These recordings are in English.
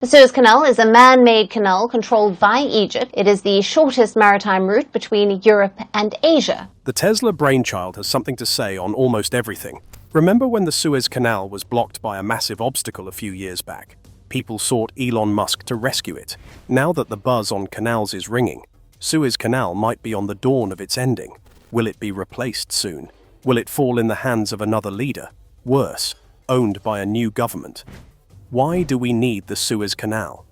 The Suez Canal is a man-made canal controlled by Egypt. It is the shortest maritime route between Europe and Asia. The Tesla brainchild has something to say on almost everything. Remember when the Suez Canal was blocked by a massive obstacle a few years back? People sought Elon Musk to rescue it. Now that the buzz on canals is ringing, Suez Canal might be on the dawn of its ending. Will it be replaced soon? Will it fall in the hands of another leader? Worse, owned by a new government? Why do we need the Suez Canal?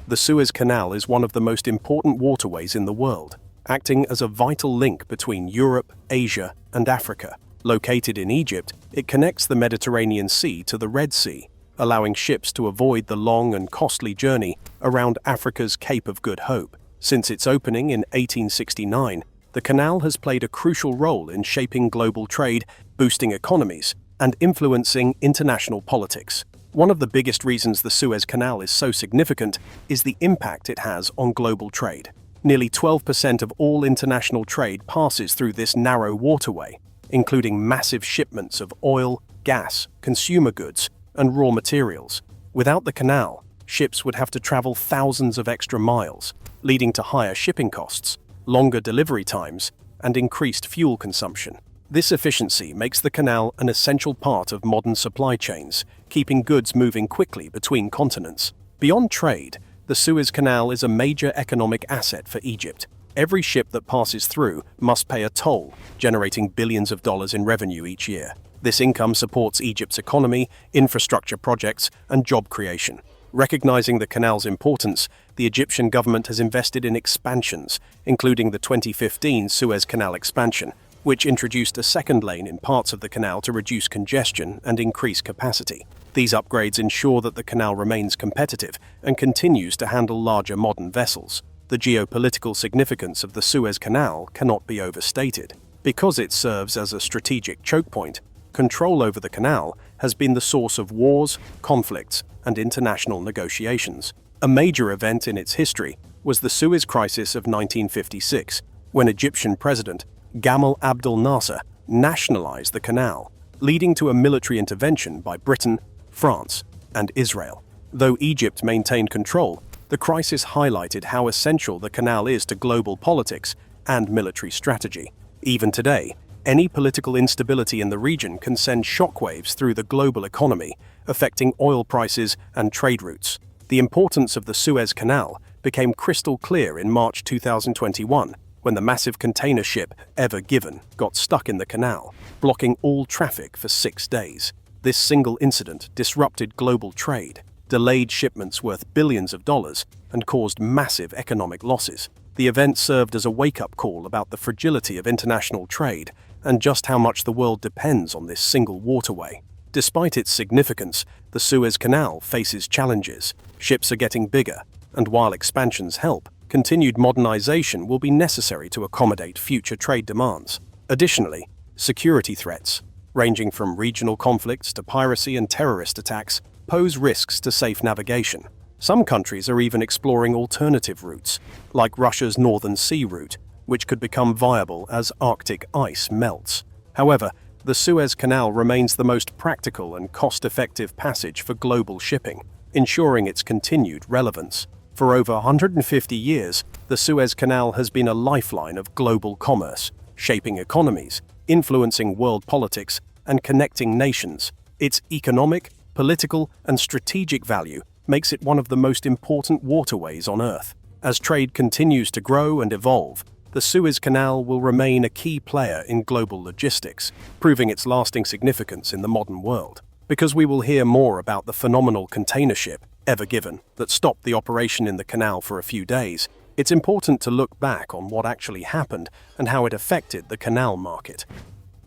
The Suez Canal is one of the most important waterways in the world, acting as a vital link between Europe, Asia, and Africa. Located in Egypt, it connects the Mediterranean Sea to the Red Sea, allowing ships to avoid the long and costly journey around Africa's Cape of Good Hope. Since its opening in 1869, the canal has played a crucial role in shaping global trade, boosting economies, and influencing international politics. One of the biggest reasons the Suez Canal is so significant is the impact it has on global trade. Nearly 12% of all international trade passes through this narrow waterway, including massive shipments of oil, gas, consumer goods, and raw materials. Without the canal, ships would have to travel thousands of extra miles, leading to higher shipping costs, longer delivery times, and increased fuel consumption. This efficiency makes the canal an essential part of modern supply chains, keeping goods moving quickly between continents. Beyond trade, the Suez Canal is a major economic asset for Egypt. Every ship that passes through must pay a toll, generating billions of dollars in revenue each year. This income supports Egypt's economy, infrastructure projects, and job creation. Recognizing the canal's importance, the Egyptian government has invested in expansions, including the 2015 Suez Canal expansion, which introduced a second lane in parts of the canal to reduce congestion and increase capacity. These upgrades ensure that the canal remains competitive and continues to handle larger modern vessels. The geopolitical significance of the Suez Canal cannot be overstated. Because it serves as a strategic choke point, control over the canal has been the source of wars, conflicts, and international negotiations. A major event in its history was the Suez Crisis of 1956, when Egyptian President Gamal Abdel Nasser nationalized the canal, leading to a military intervention by Britain, France, and Israel. Though Egypt maintained control, the crisis highlighted how essential the canal is to global politics and military strategy. Even today, any political instability in the region can send shockwaves through the global economy, affecting oil prices and trade routes. The importance of the Suez Canal became crystal clear in March 2021, when the massive container ship Ever Given got stuck in the canal, blocking all traffic for 6 days. This single incident disrupted global trade, delayed shipments worth billions of dollars, and caused massive economic losses. The event served as a wake-up call about the fragility of international trade and just how much the world depends on this single waterway. Despite its significance, the Suez Canal faces challenges. Ships are getting bigger, and while expansions help, continued modernization will be necessary to accommodate future trade demands. Additionally, security threats, ranging from regional conflicts to piracy and terrorist attacks, pose risks to safe navigation. Some countries are even exploring alternative routes, like Russia's Northern Sea route, which could become viable as Arctic ice melts. However, the Suez Canal remains the most practical and cost-effective passage for global shipping, ensuring its continued relevance. For over 150 years, the Suez Canal has been a lifeline of global commerce, shaping economies, influencing world politics, and connecting nations. Its economic, political, and strategic value makes it one of the most important waterways on Earth. As trade continues to grow and evolve, the Suez Canal will remain a key player in global logistics, proving its lasting significance in the modern world. Because we will hear more about the phenomenal container ship Ever Given that stopped the operation in the canal for a few days, it's important to look back on what actually happened and how it affected the canal market.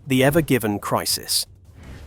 The Ever Given crisis.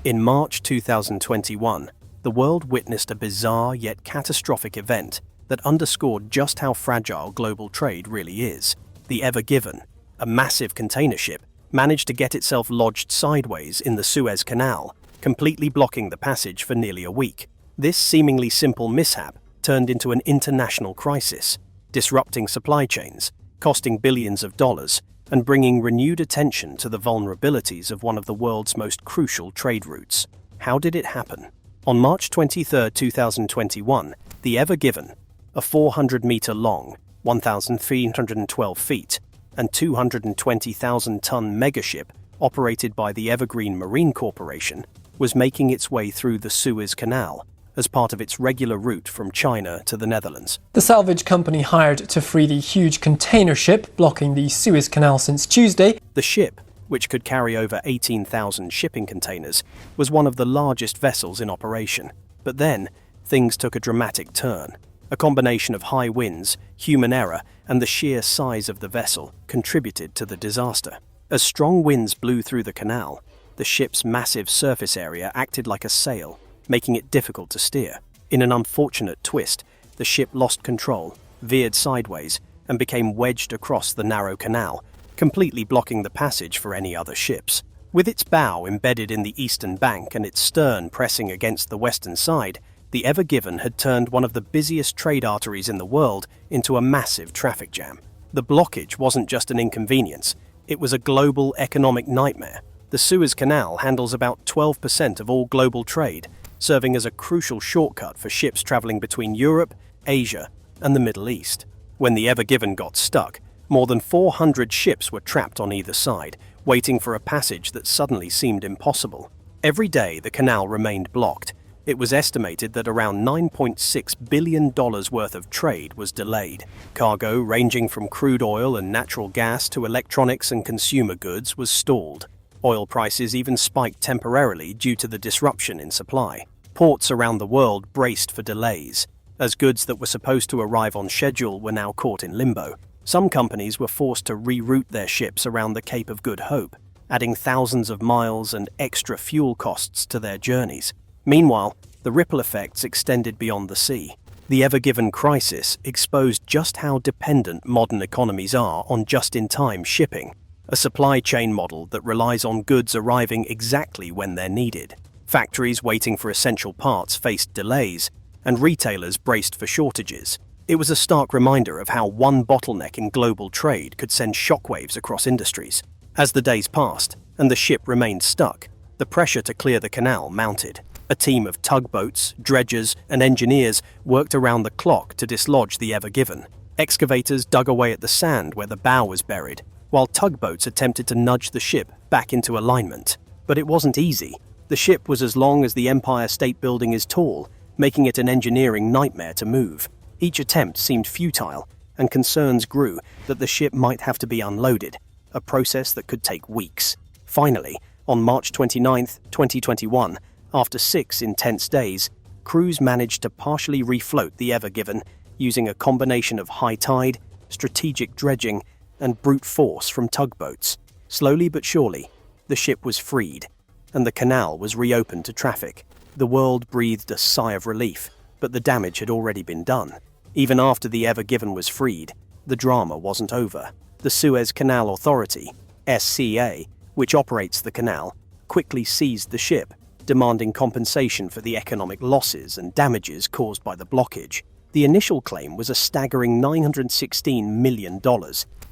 In March 2021, the world witnessed a bizarre yet catastrophic event that underscored just how fragile global trade really is. The Ever Given, a massive container ship, managed to get itself lodged sideways in the Suez Canal, completely blocking the passage for nearly a week. This seemingly simple mishap turned into an international crisis, disrupting supply chains, costing billions of dollars, and bringing renewed attention to the vulnerabilities of one of the world's most crucial trade routes. How did it happen? On March 23, 2021, The Ever Given, a 400-meter-long, 1,312 feet, and 220,000-ton megaship operated by the Evergreen Marine Corporation, was making its way through the Suez Canal as part of its regular route from China to the Netherlands. The salvage company hired to free the huge container ship blocking the Suez Canal since Tuesday. The ship, which could carry over 18,000 shipping containers, was one of the largest vessels in operation. But then, things took a dramatic turn. A combination of high winds, human error, and the sheer size of the vessel contributed to the disaster. As strong winds blew through the canal, the ship's massive surface area acted like a sail, making it difficult to steer. In an unfortunate twist, the ship lost control, veered sideways, and became wedged across the narrow canal, completely blocking the passage for any other ships. With its bow embedded in the eastern bank and its stern pressing against the western side, the Ever Given had turned one of the busiest trade arteries in the world into a massive traffic jam. The blockage wasn't just an inconvenience, it was a global economic nightmare. The Suez Canal handles about 12% of all global trade, serving as a crucial shortcut for ships traveling between Europe, Asia, and the Middle East. When the Ever Given got stuck, more than 400 ships were trapped on either side, waiting for a passage that suddenly seemed impossible. Every day the canal remained blocked. It was estimated that around $9.6 billion worth of trade was delayed. Cargo ranging from crude oil and natural gas to electronics and consumer goods was stalled. Oil prices even spiked temporarily due to the disruption in supply. Ports around the world braced for delays, as goods that were supposed to arrive on schedule were now caught in limbo. Some companies were forced to reroute their ships around the Cape of Good Hope, adding thousands of miles and extra fuel costs to their journeys. Meanwhile, the ripple effects extended beyond the sea. The Ever Given crisis exposed just how dependent modern economies are on just-in-time shipping, a supply chain model that relies on goods arriving exactly when they're needed. Factories waiting for essential parts faced delays, and retailers braced for shortages. It was a stark reminder of how one bottleneck in global trade could send shockwaves across industries. As the days passed, and the ship remained stuck, the pressure to clear the canal mounted. A team of tugboats, dredgers, and engineers worked around the clock to dislodge the Ever Given. Excavators dug away at the sand where the bow was buried, while tugboats attempted to nudge the ship back into alignment. But it wasn't easy. The ship was as long as the Empire State Building is tall, making it an engineering nightmare to move. Each attempt seemed futile, and concerns grew that the ship might have to be unloaded, a process that could take weeks. Finally, on March 29, 2021, after 6 intense days, crews managed to partially refloat the Ever Given using a combination of high tide, strategic dredging, and brute force from tugboats. Slowly but surely, the ship was freed, and the canal was reopened to traffic. The world breathed a sigh of relief, but the damage had already been done. Even after the Ever Given was freed, the drama wasn't over. The Suez Canal Authority, SCA, which operates the canal, quickly seized the ship, demanding compensation for the economic losses and damages caused by the blockage. The initial claim was a staggering $916 million,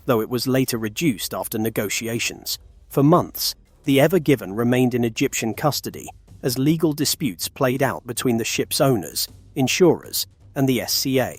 though it was later reduced after negotiations. For months, the Ever Given remained in Egyptian custody as legal disputes played out between the ship's owners, insurers, and the SCA.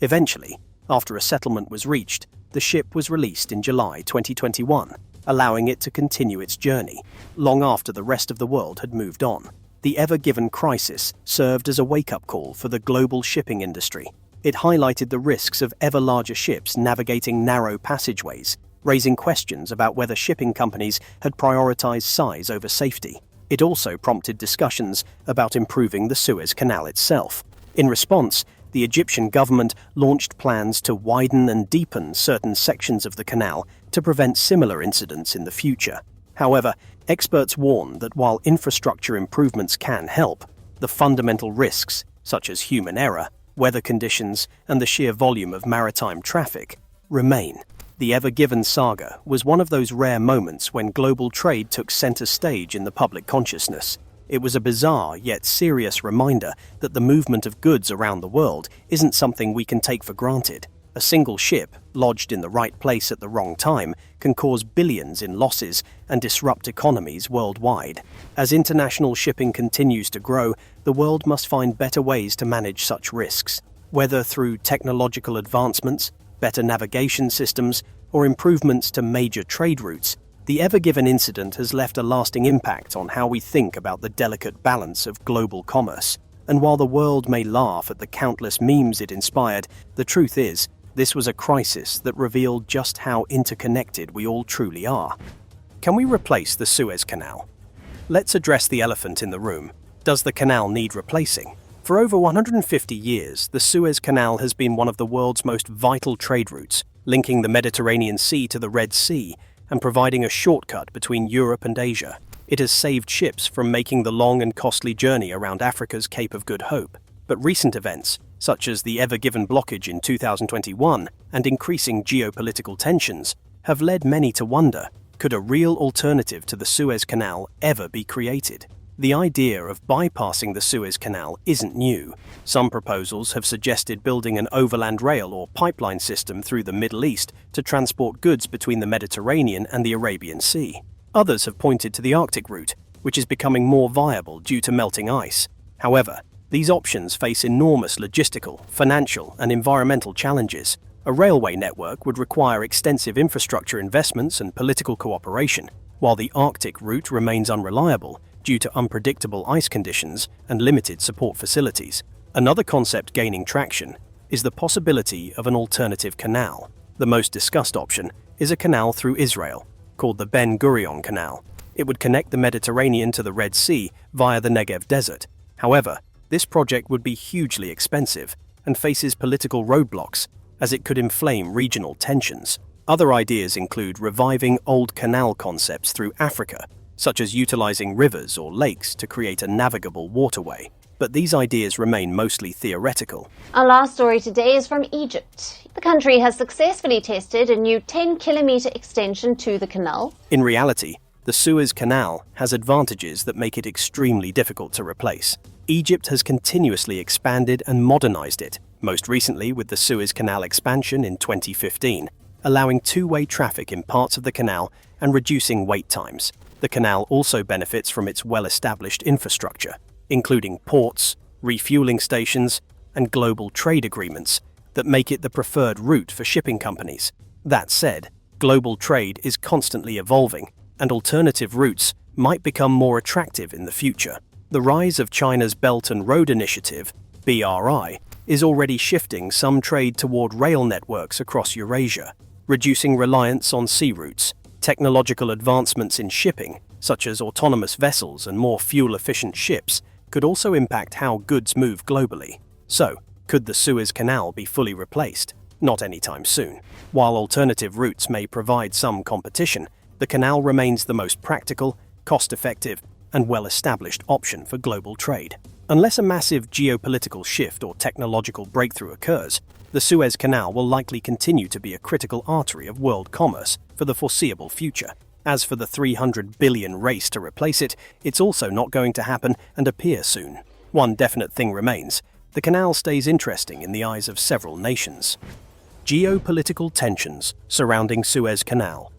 Eventually, after a settlement was reached, the ship was released in July 2021, allowing it to continue its journey, long after the rest of the world had moved on. The Ever Given crisis served as a wake-up call for the global shipping industry. It highlighted the risks of ever larger ships navigating narrow passageways, raising questions about whether shipping companies had prioritized size over safety. It also prompted discussions about improving the Suez Canal itself. In response, the Egyptian government launched plans to widen and deepen certain sections of the canal to prevent similar incidents in the future. However, experts warn that while infrastructure improvements can help, the fundamental risks, such as human error, weather conditions, and the sheer volume of maritime traffic, remain. The Ever Given saga was one of those rare moments when global trade took center stage in the public consciousness. It was a bizarre yet serious reminder that the movement of goods around the world isn't something we can take for granted. A single ship, lodged in the right place at the wrong time, can cause billions in losses and disrupt economies worldwide. As international shipping continues to grow, the world must find better ways to manage such risks. Whether through technological advancements, better navigation systems, or improvements to major trade routes, the Ever Given incident has left a lasting impact on how we think about the delicate balance of global commerce. And while the world may laugh at the countless memes it inspired, the truth is, this was a crisis that revealed just how interconnected we all truly are. Can we replace the Suez Canal? Let's address the elephant in the room. Does the canal need replacing? For over 150 years, the Suez Canal has been one of the world's most vital trade routes, linking the Mediterranean Sea to the Red Sea and providing a shortcut between Europe and Asia. It has saved ships from making the long and costly journey around Africa's Cape of Good Hope. But recent events, such as the Ever Given blockage in 2021 and increasing geopolitical tensions, have led many to wonder, could a real alternative to the Suez Canal ever be created? The idea of bypassing the Suez Canal isn't new. Some proposals have suggested building an overland rail or pipeline system through the Middle East to transport goods between the Mediterranean and the Arabian Sea. Others have pointed to the Arctic route, which is becoming more viable due to melting ice. However, these options face enormous logistical, financial, and environmental challenges. A railway network would require extensive infrastructure investments and political cooperation, while the Arctic route remains unreliable due to unpredictable ice conditions and limited support facilities. Another concept gaining traction is the possibility of an alternative canal. The most discussed option is a canal through Israel, called the Ben Gurion Canal. It would connect the Mediterranean to the Red Sea via the Negev Desert. However, this project would be hugely expensive and faces political roadblocks, as it could inflame regional tensions. Other ideas include reviving old canal concepts through Africa, such as utilizing rivers or lakes to create a navigable waterway. But these ideas remain mostly theoretical. Our last story today is from Egypt. The country has successfully tested a new 10-kilometre extension to the canal. In reality, the Suez Canal has advantages that make it extremely difficult to replace. Egypt has continuously expanded and modernized it, most recently with the Suez Canal expansion in 2015, allowing two-way traffic in parts of the canal and reducing wait times. The canal also benefits from its well-established infrastructure, including ports, refueling stations, and global trade agreements that make it the preferred route for shipping companies. That said, global trade is constantly evolving, and alternative routes might become more attractive in the future. The rise of China's Belt and Road Initiative, BRI, is already shifting some trade toward rail networks across Eurasia, reducing reliance on sea routes. Technological advancements in shipping, such as autonomous vessels and more fuel-efficient ships, could also impact how goods move globally. So, could the Suez Canal be fully replaced? Not anytime soon. While alternative routes may provide some competition, the canal remains the most practical, cost-effective, and well-established option for global trade. Unless a massive geopolitical shift or technological breakthrough occurs, the Suez Canal will likely continue to be a critical artery of world commerce for the foreseeable future. As for the 300 billion race to replace it, it's also not going to happen and appear soon. One definite thing remains: the canal stays interesting in the eyes of several nations. Geopolitical tensions surrounding Suez Canal.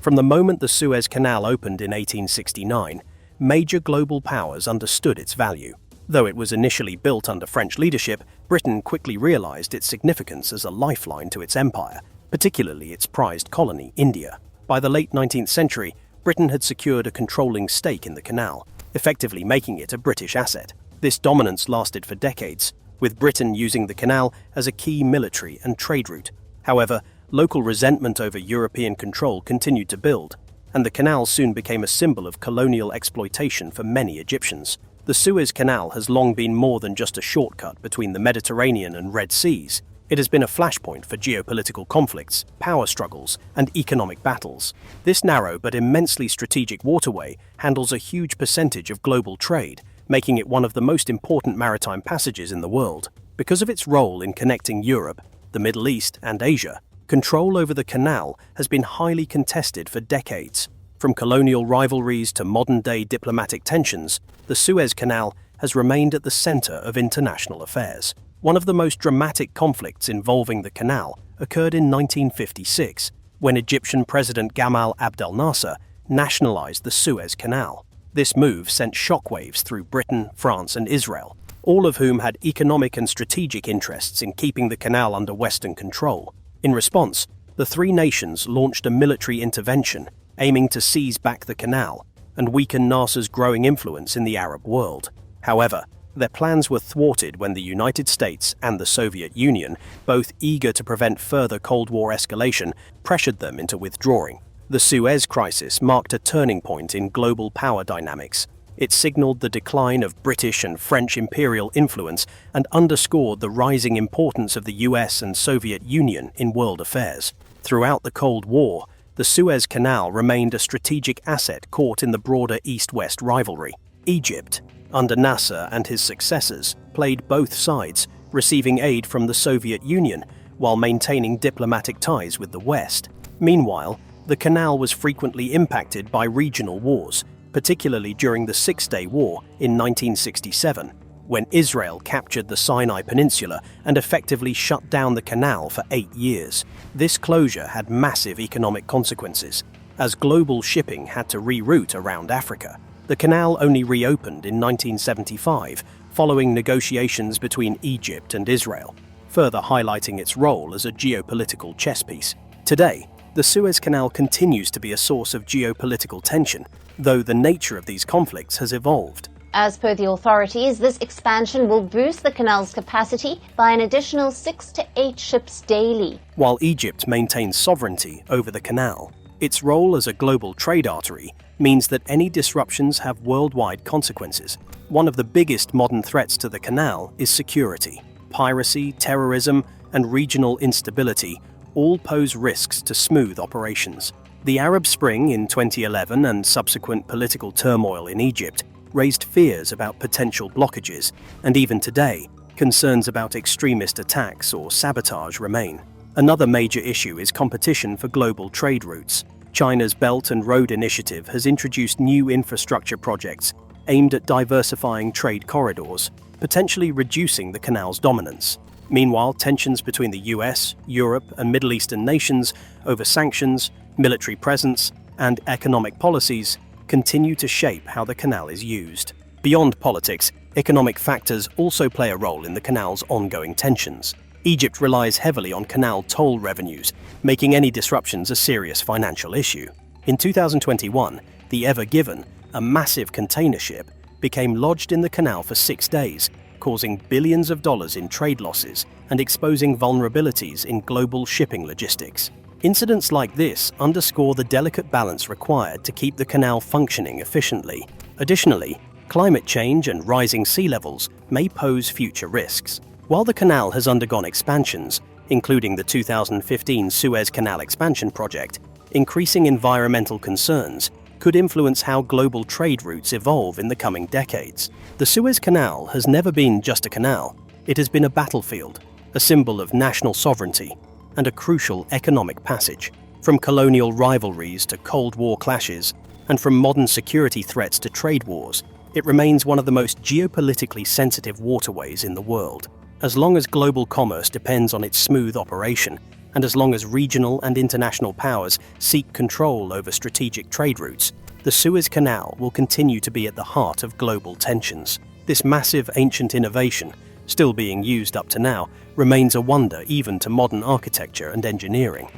From the moment the Suez Canal opened in 1869, major global powers understood its value. Though it was initially built under French leadership, Britain quickly realized its significance as a lifeline to its empire, particularly its prized colony, India. By the late 19th century, Britain had secured a controlling stake in the canal, effectively making it a British asset. This dominance lasted for decades, with Britain using the canal as a key military and trade route. However, local resentment over European control continued to build, and the canal soon became a symbol of colonial exploitation for many Egyptians. The Suez Canal has long been more than just a shortcut between the Mediterranean and Red Seas. It has been a flashpoint for geopolitical conflicts, power struggles, and economic battles. This narrow but immensely strategic waterway handles a huge percentage of global trade, making it one of the most important maritime passages in the world. Because of its role in connecting Europe, the Middle East, and Asia, control over the canal has been highly contested for decades. From colonial rivalries to modern-day diplomatic tensions, the Suez Canal has remained at the center of international affairs. One of the most dramatic conflicts involving the canal occurred in 1956, when Egyptian President Gamal Abdel Nasser nationalized the Suez Canal. This move sent shockwaves through Britain, France, and Israel. all of whom had economic and strategic interests in keeping the canal under Western control. In response, the three nations launched a military intervention aiming to seize back the canal and weaken Nasser's growing influence in the Arab world. However, their plans were thwarted when the United States and the Soviet Union, both eager to prevent further Cold War escalation, pressured them into withdrawing. The Suez Crisis marked a turning point in global power dynamics. It signaled the decline of British and French imperial influence and underscored the rising importance of the US and Soviet Union in world affairs. Throughout the Cold War, the Suez Canal remained a strategic asset caught in the broader East-West rivalry. Egypt, under Nasser and his successors, played both sides, receiving aid from the Soviet Union while maintaining diplomatic ties with the West. Meanwhile, the canal was frequently impacted by regional wars, particularly during the Six-Day War in 1967, when Israel captured the Sinai Peninsula and effectively shut down the canal for 8 years. This closure had massive economic consequences, as global shipping had to reroute around Africa. The canal only reopened in 1975, following negotiations between Egypt and Israel, further highlighting its role as a geopolitical chess piece. Today, the Suez Canal continues to be a source of geopolitical tension, though the nature of these conflicts has evolved. As per the authorities, this expansion will boost the canal's capacity by an additional 6 to 8 ships daily. While Egypt maintains sovereignty over the canal, its role as a global trade artery means that any disruptions have worldwide consequences. One of the biggest modern threats to the canal is security. Piracy, terrorism, and regional instability all pose risks to smooth operations. The Arab Spring in 2011 and subsequent political turmoil in Egypt raised fears about potential blockages, and even today, concerns about extremist attacks or sabotage remain. Another major issue is competition for global trade routes. China's Belt and Road Initiative has introduced new infrastructure projects aimed at diversifying trade corridors, potentially reducing the canal's dominance. Meanwhile, tensions between the US, Europe, and Middle Eastern nations over sanctions, military presence, and economic policies continue to shape how the canal is used. Beyond politics, economic factors also play a role in the canal's ongoing tensions. Egypt relies heavily on canal toll revenues, making any disruptions a serious financial issue. In 2021, the Ever Given, a massive container ship, became lodged in the canal for 6 days, causing billions of dollars in trade losses and exposing vulnerabilities in global shipping logistics. Incidents like this underscore the delicate balance required to keep the canal functioning efficiently. Additionally, climate change and rising sea levels may pose future risks. While the canal has undergone expansions, including the 2015 Suez Canal expansion project, increasing environmental concerns could influence how global trade routes evolve in the coming decades. The Suez Canal has never been just a canal. It has been a battlefield, a symbol of national sovereignty, and a crucial economic passage. From colonial rivalries to Cold War clashes, and from modern security threats to trade wars, it remains one of the most geopolitically sensitive waterways in the world. As long as global commerce depends on its smooth operation, and as long as regional and international powers seek control over strategic trade routes, the Suez Canal will continue to be at the heart of global tensions. This massive ancient innovation, still being used up to now, remains a wonder even to modern architecture and engineering.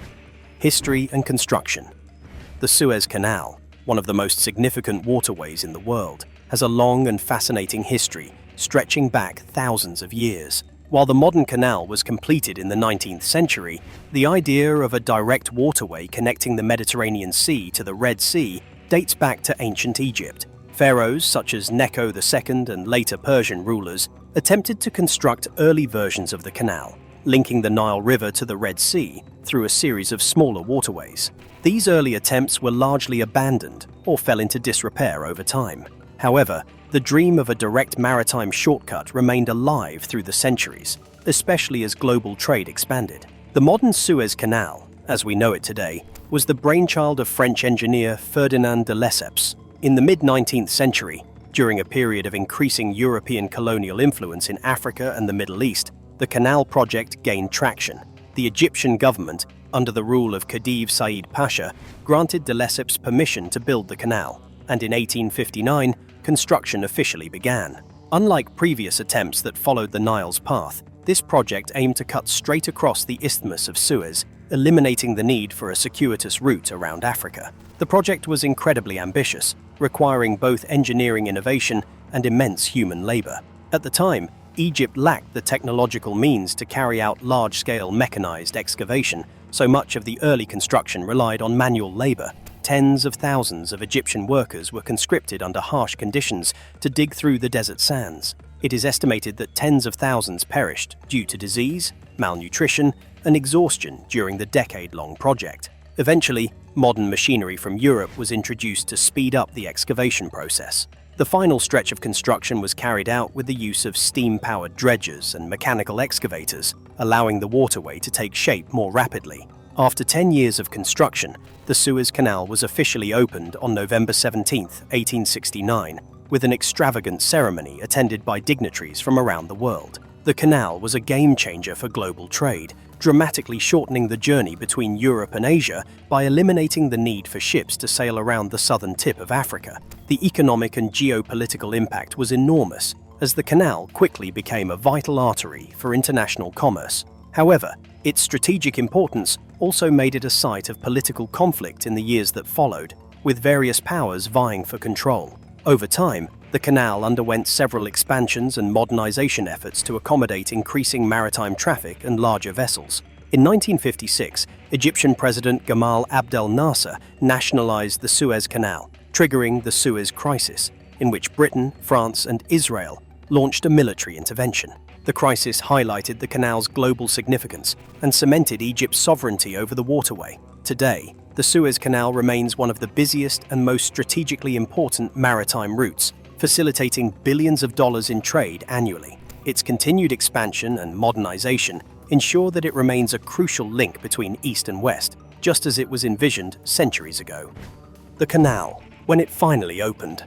History and construction. The Suez Canal, one of the most significant waterways in the world, has a long and fascinating history stretching back thousands of years. While the modern canal was completed in the 19th century, the idea of a direct waterway connecting the Mediterranean Sea to the Red Sea dates back to ancient Egypt. Pharaohs such as Necho II and later Persian rulers attempted to construct early versions of the canal, linking the Nile River to the Red Sea through a series of smaller waterways. These early attempts were largely abandoned or fell into disrepair over time. However, the dream of a direct maritime shortcut remained alive through the centuries, especially as global trade expanded. The modern Suez Canal, as we know it today, was the brainchild of French engineer Ferdinand de Lesseps. In the mid-19th century, during a period of increasing European colonial influence in Africa and the Middle East, the canal project gained traction. The Egyptian government, under the rule of Khedive Said Pasha, granted de Lesseps permission to build the canal, and in 1859, construction officially began. Unlike previous attempts that followed the Nile's path, this project aimed to cut straight across the Isthmus of Suez, eliminating the need for a circuitous route around Africa. The project was incredibly ambitious, requiring both engineering innovation and immense human labor. At the time, Egypt lacked the technological means to carry out large-scale mechanized excavation, so much of the early construction relied on manual labor. Tens of thousands of Egyptian workers were conscripted under harsh conditions to dig through the desert sands. It is estimated that tens of thousands perished due to disease, malnutrition, and exhaustion during the decade-long project. Eventually, modern machinery from Europe was introduced to speed up the excavation process. The final stretch of construction was carried out with the use of steam-powered dredgers and mechanical excavators, allowing the waterway to take shape more rapidly. After 10 years of construction, the Suez Canal was officially opened on November 17, 1869, with an extravagant ceremony attended by dignitaries from around the world. The canal was a game-changer for global trade, dramatically shortening the journey between Europe and Asia by eliminating the need for ships to sail around the southern tip of Africa. The economic and geopolitical impact was enormous, as the canal quickly became a vital artery for international commerce. However, its strategic importance also made it a site of political conflict in the years that followed, with various powers vying for control. Over time, the canal underwent several expansions and modernization efforts to accommodate increasing maritime traffic and larger vessels. In 1956, Egyptian President Gamal Abdel Nasser nationalized the Suez Canal, triggering the Suez Crisis, in which Britain, France, and Israel launched a military intervention. The crisis highlighted the canal's global significance and cemented Egypt's sovereignty over the waterway. Today, the Suez Canal remains one of the busiest and most strategically important maritime routes, facilitating billions of dollars in trade annually. Its continued expansion and modernization ensure that it remains a crucial link between East and West, just as it was envisioned centuries ago. The canal, when it finally opened.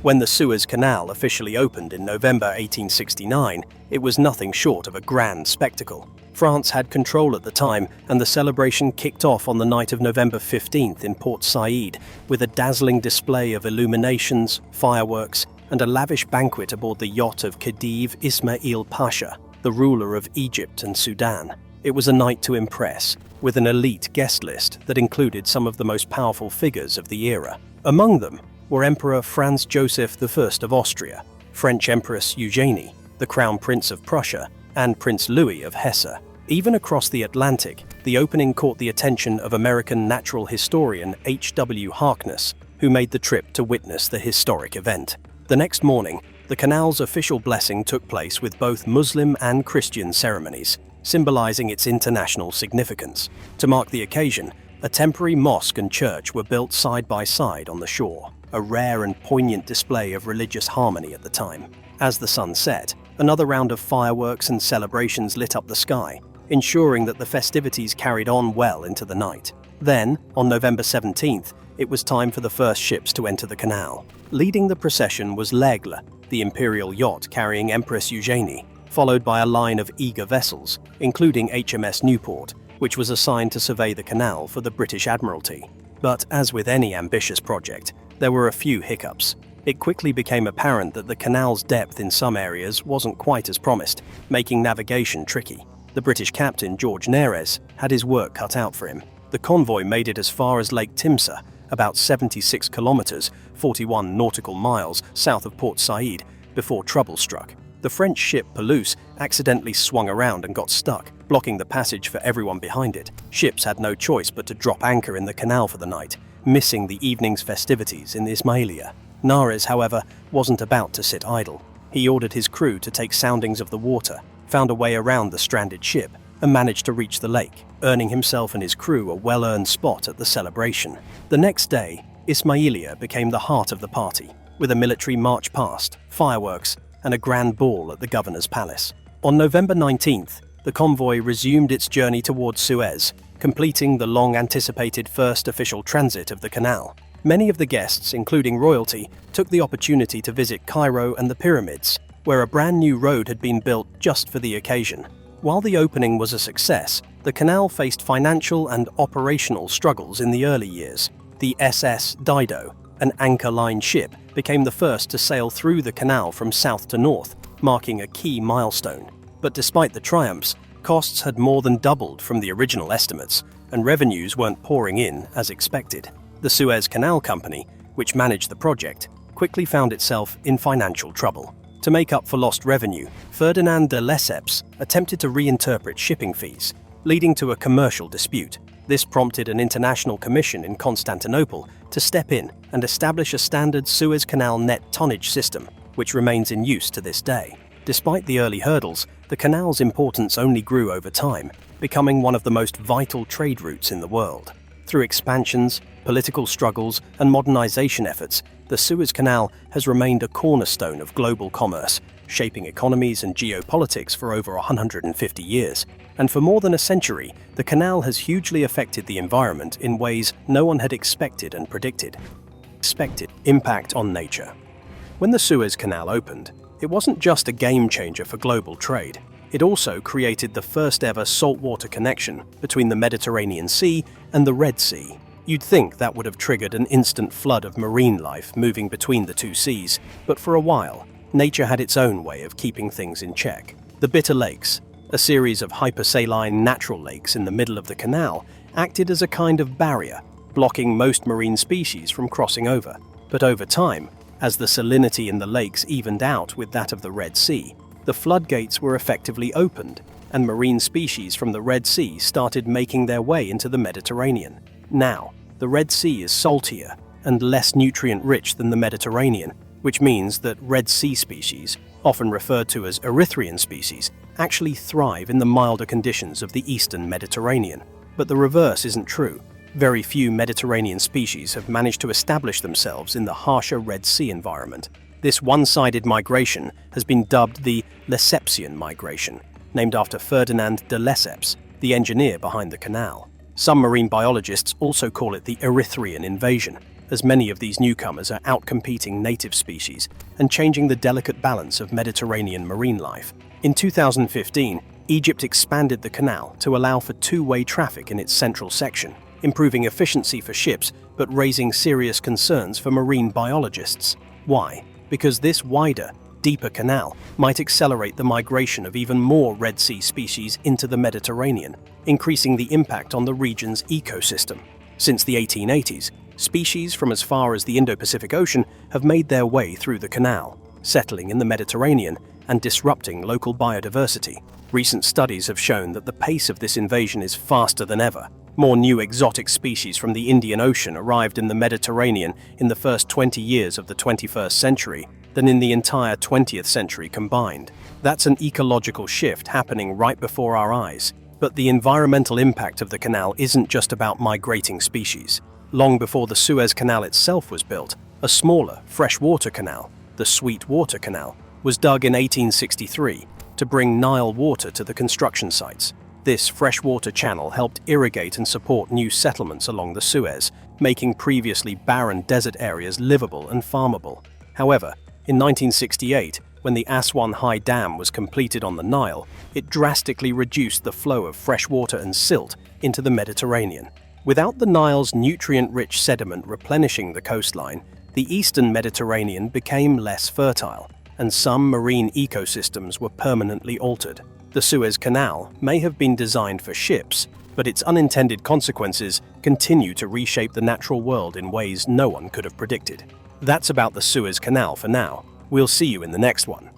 When the Suez Canal officially opened in November 1869, it was nothing short of a grand spectacle. France had control at the time, and the celebration kicked off on the night of November 15th in Port Said, with a dazzling display of illuminations, fireworks, and a lavish banquet aboard the yacht of Khedive Ismail Pasha, the ruler of Egypt and Sudan. It was a night to impress, with an elite guest list that included some of the most powerful figures of the era. Among them were Emperor Franz Joseph I of Austria, French Empress Eugénie, the Crown Prince of Prussia, and Prince Louis of Hesse. Even across the Atlantic, the opening caught the attention of American natural historian H.W. Harkness, who made the trip to witness the historic event. The next morning, the canal's official blessing took place with both Muslim and Christian ceremonies, symbolizing its international significance. To mark the occasion, a temporary mosque and church were built side by side on the shore, a rare and poignant display of religious harmony at the time. As the sun set, another round of fireworks and celebrations lit up the sky, ensuring that the festivities carried on well into the night. Then, on November 17th, it was time for the first ships to enter the canal. Leading the procession was l'Aigle, the imperial yacht carrying Empress Eugénie, followed by a line of eager vessels, including HMS Newport, which was assigned to survey the canal for the British Admiralty. But as with any ambitious project, there were a few hiccups. It quickly became apparent that the canal's depth in some areas wasn't quite as promised, making navigation tricky. The British captain, George Nares, had his work cut out for him. The convoy made it as far as Lake Timsa, about 76 kilometers, 41 nautical miles south of Port Said, before trouble struck. The French ship Palouse accidentally swung around and got stuck, blocking the passage for everyone behind it. Ships had no choice but to drop anchor in the canal for the night, missing the evening's festivities in Ismailia. Nares, however, wasn't about to sit idle. He ordered his crew to take soundings of the water, found a way around the stranded ship, and managed to reach the lake, earning himself and his crew a well-earned spot at the celebration. The next day, Ismailia became the heart of the party, with a military march past, fireworks, and a grand ball at the governor's palace. On November 19th, the convoy resumed its journey towards Suez, completing the long-anticipated first official transit of the canal. Many of the guests, including royalty, took the opportunity to visit Cairo and the pyramids, where a brand new road had been built just for the occasion. While the opening was a success, the canal faced financial and operational struggles in the early years. The SS Dido, An anchor line ship became the first to sail through the canal from south to north, marking a key milestone. But despite the triumphs, costs had more than doubled from the original estimates, and revenues weren't pouring in as expected. The Suez Canal Company, which managed the project, quickly found itself in financial trouble. To make up for lost revenue, Ferdinand de Lesseps attempted to reinterpret shipping fees, leading to a commercial dispute. This prompted an international commission in Constantinople to step in and establish a standard Suez Canal net tonnage system, which remains in use to this day. Despite the early hurdles, the canal's importance only grew over time, becoming one of the most vital trade routes in the world. Through expansions, political struggles, and modernization efforts, the Suez Canal has remained a cornerstone of global commerce, shaping economies and geopolitics for over 150 years. And for more than a century, the canal has hugely affected the environment in ways no one had expected and predicted. Impact on nature. When the Suez Canal opened, it wasn't just a game changer for global trade. It also created the first ever saltwater connection between the Mediterranean Sea and the Red Sea. You'd think that would have triggered an instant flood of marine life moving between the two seas, but for a while, nature had its own way of keeping things in check. The Bitter Lakes, a series of hypersaline natural lakes in the middle of the canal, acted as a kind of barrier, blocking most marine species from crossing over. But over time, as the salinity in the lakes evened out with that of the Red Sea, the floodgates were effectively opened, and marine species from the Red Sea started making their way into the Mediterranean. Now, the Red Sea is saltier and less nutrient-rich than the Mediterranean, which means that Red Sea species, often referred to as Erythraean species, actually thrive in the milder conditions of the eastern Mediterranean. But the reverse isn't true. Very few Mediterranean species have managed to establish themselves in the harsher Red Sea environment. This one-sided migration has been dubbed the Lessepsian migration, named after Ferdinand de Lesseps, the engineer behind the canal. Some marine biologists also call it the Erythraean invasion, as many of these newcomers are outcompeting native species and changing the delicate balance of Mediterranean marine life. In 2015, Egypt expanded the canal to allow for two-way traffic in its central section, improving efficiency for ships but raising serious concerns for marine biologists. Why? Because this wider, deeper canal might accelerate the migration of even more Red Sea species into the Mediterranean, increasing the impact on the region's ecosystem. Since the 1880s, species from as far as the Indo-Pacific Ocean have made their way through the canal, settling in the Mediterranean and disrupting local biodiversity. Recent studies have shown that the pace of this invasion is faster than ever. More new exotic species from the Indian Ocean arrived in the Mediterranean in the first 20 years of the 21st century than in the entire 20th century combined. That's an ecological shift happening right before our eyes. But the environmental impact of the canal isn't just about migrating species. Long before the Suez Canal itself was built, a smaller, freshwater canal, the Sweetwater Canal, was dug in 1863 to bring Nile water to the construction sites. This freshwater channel helped irrigate and support new settlements along the Suez, making previously barren desert areas livable and farmable. However, in 1968, when the Aswan High Dam was completed on the Nile, it drastically reduced the flow of fresh water and silt into the Mediterranean. Without the Nile's nutrient-rich sediment replenishing the coastline, the eastern Mediterranean became less fertile, and some marine ecosystems were permanently altered. The Suez Canal may have been designed for ships, but its unintended consequences continue to reshape the natural world in ways no one could have predicted. That's about the Suez Canal for now. We'll see you in the next one.